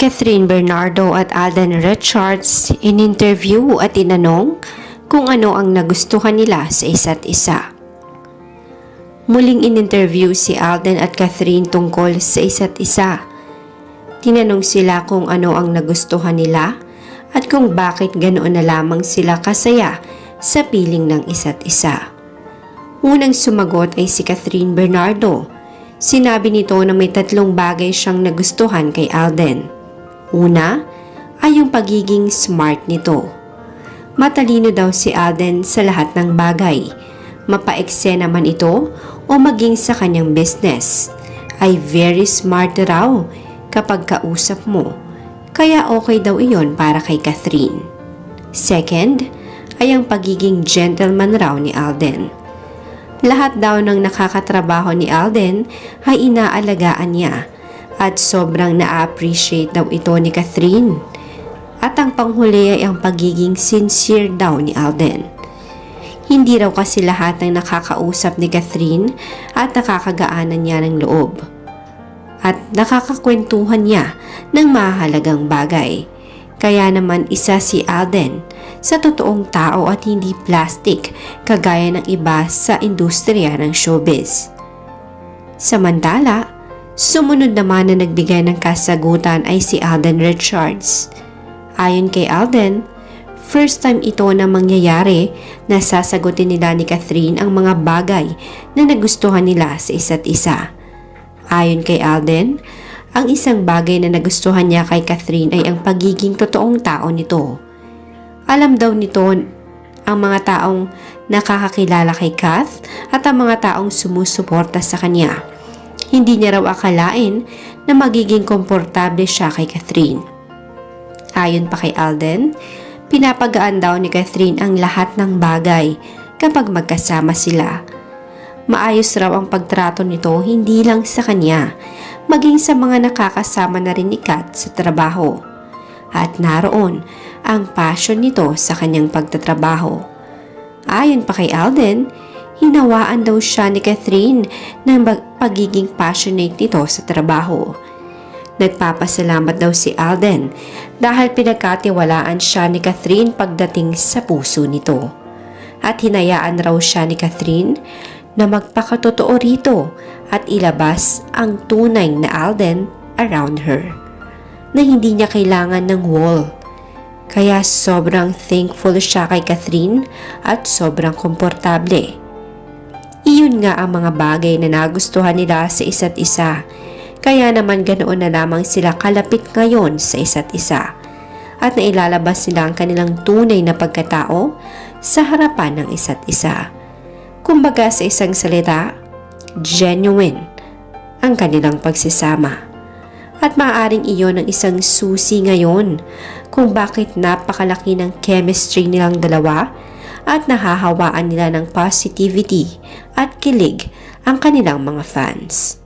Catherine Bernardo at Alden Richards in-interview at tinanong kung ano ang nagustuhan nila sa isa't isa. Muling in-interview si Alden at Catherine tungkol sa isa't isa. Tinanong sila kung ano ang nagustuhan nila at kung bakit ganoon na lamang sila kasaya sa piling ng isa't isa. Unang sumagot ay si Catherine Bernardo. Sinabi nito na may 3 bagay siyang nagustuhan kay Alden. Una ay yung pagiging smart nito. Matalino daw si Alden sa lahat ng bagay. Mapaeksena man ito o maging sa kanyang business. Ay very smart raw kapag kausap mo. Kaya okay daw iyon para kay Catherine. Second ay ang pagiging gentleman raw ni Alden. Lahat daw ng nakakatrabaho ni Alden ay inaalagaan niya at sobrang na-appreciate daw ito ni Catherine. At ang panghuli ay ang pagiging sincere daw ni Alden. Hindi raw kasi lahat ng nakakausap ni Catherine at nakakagaanan niya ng loob. At nakakakwentuhan niya ng mahalagang bagay. Kaya naman isa si Alden sa totoong tao at hindi plastic kagaya ng iba sa industriya ng showbiz. Samantala, sumunod naman na nagbigay ng kasagutan ay si Alden Richards. Ayon kay Alden, first time ito na mangyayari na sasagutin nila ni Catherine ang mga bagay na nagustuhan nila sa isa't isa. Ayon kay Alden, ang isang bagay na nagustuhan niya kay Catherine ay ang pagiging totoong tao nito. Alam daw nito ang mga taong nakakakilala kay Kath at ang mga taong sumusuporta sa kanya. Hindi niya raw akalain na magiging komportable siya kay Catherine. Ayon pa kay Alden, pinapagaan daw ni Catherine ang lahat ng bagay kapag magkasama sila. Maayos raw ang pagtrato nito hindi lang sa kanya, maging sa mga nakakasama na rin ni Kat sa trabaho. At naroon ang passion nito sa kanyang pagtatrabaho. Ayon pa kay Alden, hinawaan daw siya ni Catherine ng pagiging passionate nito sa trabaho. Nagpapasalamat daw si Alden dahil pinagkatiwalaan siya ni Catherine pagdating sa puso nito. At hinayaan raw siya ni Catherine na magpakatotoo rito at ilabas ang tunay na Alden around her. Na hindi niya kailangan ng wall. Kaya sobrang thankful siya kay Catherine at sobrang komportable. Iyon nga ang mga bagay na nagustuhan nila sa isa't isa. Kaya naman ganoon na lamang sila kalapit ngayon sa isa't isa. At nailalabas nila ang kanilang tunay na pagkatao sa harapan ng isa't isa. Kumbaga sa isang salita, genuine ang kanilang pagsasama. At maaaring iyon ang isang susi ngayon kung bakit napakalaki ng chemistry nilang dalawa at nahahawaan nila ng positivity at kilig ang kanilang mga fans.